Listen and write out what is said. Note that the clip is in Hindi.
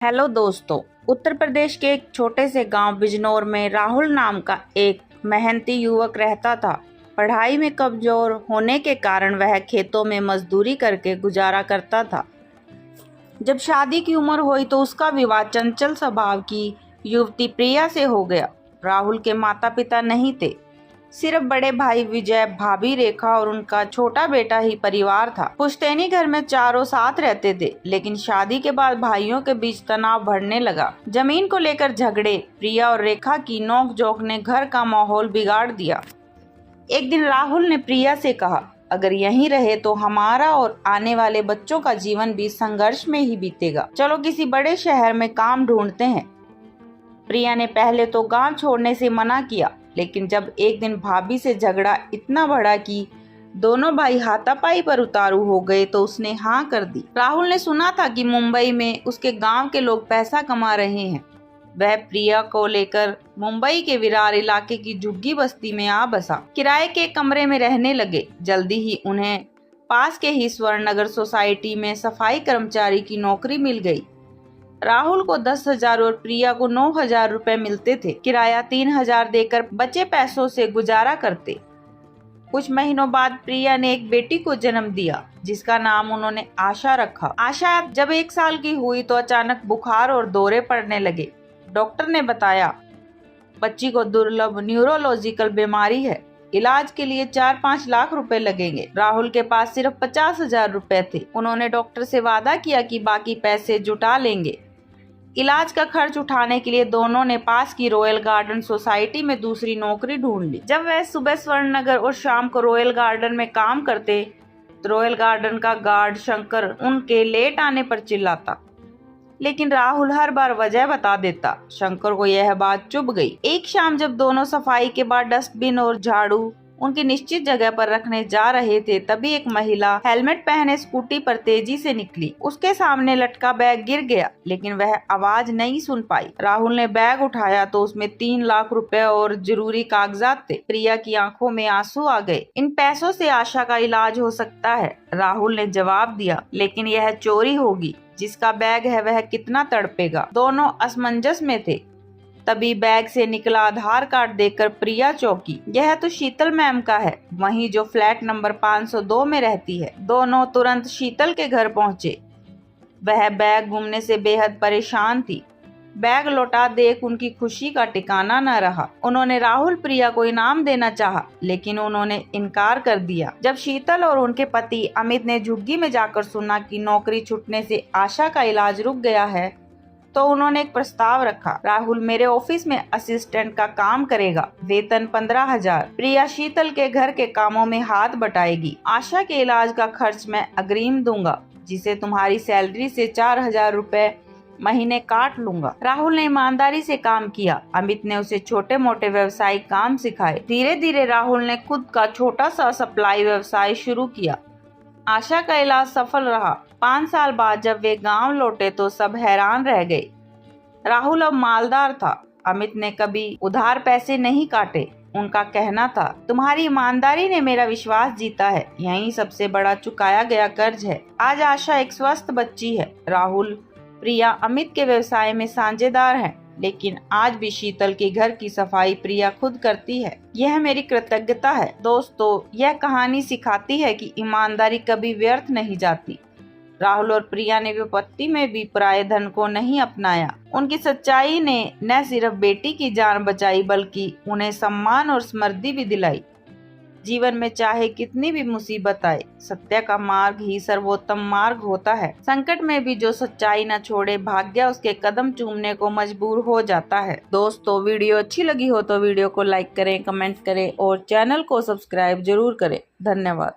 हेलो दोस्तों। उत्तर प्रदेश के एक छोटे से गांव बिजनौर में राहुल नाम का एक मेहनती युवक रहता था। पढ़ाई में कमजोर होने के कारण वह खेतों में मजदूरी करके गुजारा करता था। जब शादी की उम्र हुई तो उसका विवाह चंचल स्वभाव की युवती प्रिया से हो गया। राहुल के माता पिता नहीं थे, सिर्फ बड़े भाई विजय, भाभी रेखा और उनका छोटा बेटा ही परिवार था। पुश्तैनी घर में चारों साथ रहते थे, लेकिन शादी के बाद भाइयों के बीच तनाव बढ़ने लगा। जमीन को लेकर झगड़े, प्रिया और रेखा की नोक-झोंक ने घर का माहौल बिगाड़ दिया। एक दिन राहुल ने प्रिया से कहा, अगर यहीं रहे तो हमारा और आने वाले बच्चों का जीवन भी संघर्ष में ही बीतेगा। चलो किसी बड़े शहर में काम ढूंढते हैं। प्रिया ने पहले तो गांव छोड़ने से मना किया, लेकिन जब एक दिन भाभी से झगड़ा इतना बढ़ा कि दोनों भाई हाथापाई पर उतारू हो गए तो उसने हाँ कर दी। राहुल ने सुना था कि मुंबई में उसके गांव के लोग पैसा कमा रहे हैं। वह प्रिया को लेकर मुंबई के विरार इलाके की झुग्गी बस्ती में आ बसा। किराए के कमरे में रहने लगे। जल्दी ही उन्हें पास के ही स्वर्णनगर सोसाइटी में सफाई कर्मचारी की नौकरी मिल गई। राहुल को 10,000 और प्रिया को 9,000 रुपए मिलते थे। किराया 3,000 देकर बचे पैसों से गुजारा करते। कुछ महीनों बाद प्रिया ने एक बेटी को जन्म दिया, जिसका नाम उन्होंने आशा रखा। आशा जब 1 साल की हुई तो अचानक बुखार और दौरे पड़ने लगे। डॉक्टर ने बताया, बच्ची को दुर्लभ न्यूरोलॉजिकल बीमारी है। इलाज के लिए 4-5 लाख रुपए लगेंगे। राहुल के पास सिर्फ 50,000 रुपए थे। उन्होंने डॉक्टर से वादा किया कि बाकी पैसे जुटा लेंगे। इलाज का खर्च उठाने के लिए दोनों ने पास की रॉयल गार्डन सोसाइटी में दूसरी नौकरी ढूंढ ली। जब वह सुबह स्वर्णनगर और शाम को रॉयल गार्डन में काम करते तो रॉयल गार्डन का गार्ड शंकर उनके लेट आने पर चिल्लाता, लेकिन राहुल हर बार वजह बता देता। शंकर को यह बात चुभ गई। एक शाम जब दोनों सफाई के बाद डस्टबिन और झाड़ू उनकी निश्चित जगह पर रखने जा रहे थे, तभी एक महिला हेलमेट पहने स्कूटी पर तेजी से निकली। उसके सामने लटका बैग गिर गया, लेकिन वह आवाज नहीं सुन पाई। राहुल ने बैग उठाया तो उसमें 3 लाख रुपए और जरूरी कागजात थे। प्रिया की आंखों में आंसू आ गए। इन पैसों से आशा का इलाज हो सकता है, राहुल ने जवाब दिया, लेकिन यह चोरी होगी। जिसका बैग है वह कितना तड़पेगा। दोनों असमंजस में थे। तभी बैग से निकला आधार कार्ड देखकर प्रिया चौंकी। यह तो शीतल मैम का है, वहीं जो फ्लैट नंबर 502 में रहती है। दोनों तुरंत शीतल के घर पहुंचे। वह बैग गुमने से बेहद परेशान थी। बैग लौटा देख उनकी खुशी का ठिकाना न रहा। उन्होंने राहुल प्रिया को इनाम देना चाहा, लेकिन उन्होंने इनकार कर दिया। जब शीतल और उनके पति अमित ने झुग्गी में जाकर सुना कि नौकरी छूटने से आशा का इलाज रुक गया है, तो उन्होंने एक प्रस्ताव रखा। राहुल मेरे ऑफिस में असिस्टेंट का काम करेगा, वेतन 15,000। प्रिया शीतल के घर के कामों में हाथ बटाएगी। आशा के इलाज का खर्च मैं अग्रिम दूंगा, जिसे तुम्हारी सैलरी से 4,000 रुपए महीने काट लूंगा। राहुल ने ईमानदारी से काम किया। अमित ने उसे छोटे मोटे व्यवसायिक काम सिखाए। धीरे धीरे राहुल ने खुद का छोटा सा सप्लाई व्यवसाय शुरू किया। आशा का इलाज सफल रहा। 5 साल बाद जब वे गांव लौटे तो सब हैरान रह गए। राहुल अब मालदार था। अमित ने कभी उधार पैसे नहीं काटे। उनका कहना था, तुम्हारी ईमानदारी ने मेरा विश्वास जीता है, यही सबसे बड़ा चुकाया गया कर्ज है। आज आशा एक स्वस्थ बच्ची है। राहुल प्रिया अमित के व्यवसाय में साझेदार हैं, लेकिन आज भी शीतल के घर की सफाई प्रिया खुद करती है। यह मेरी कृतज्ञता है। दोस्तों, यह कहानी सिखाती है कि ईमानदारी कभी व्यर्थ नहीं जाती। राहुल और प्रिया ने विपत्ति में भी पराये धन को नहीं अपनाया। उनकी सच्चाई ने न सिर्फ बेटी की जान बचाई, बल्कि उन्हें सम्मान और समृद्धि भी दिलाई। जीवन में चाहे कितनी भी मुसीबत आए, सत्य का मार्ग ही सर्वोत्तम मार्ग होता है। संकट में भी जो सच्चाई न छोड़े, भाग्य उसके कदम चूमने को मजबूर हो जाता है। दोस्तों, वीडियो अच्छी लगी हो तो वीडियो को लाइक करें, कमेंट करें और चैनल को सब्सक्राइब जरूर करें। धन्यवाद।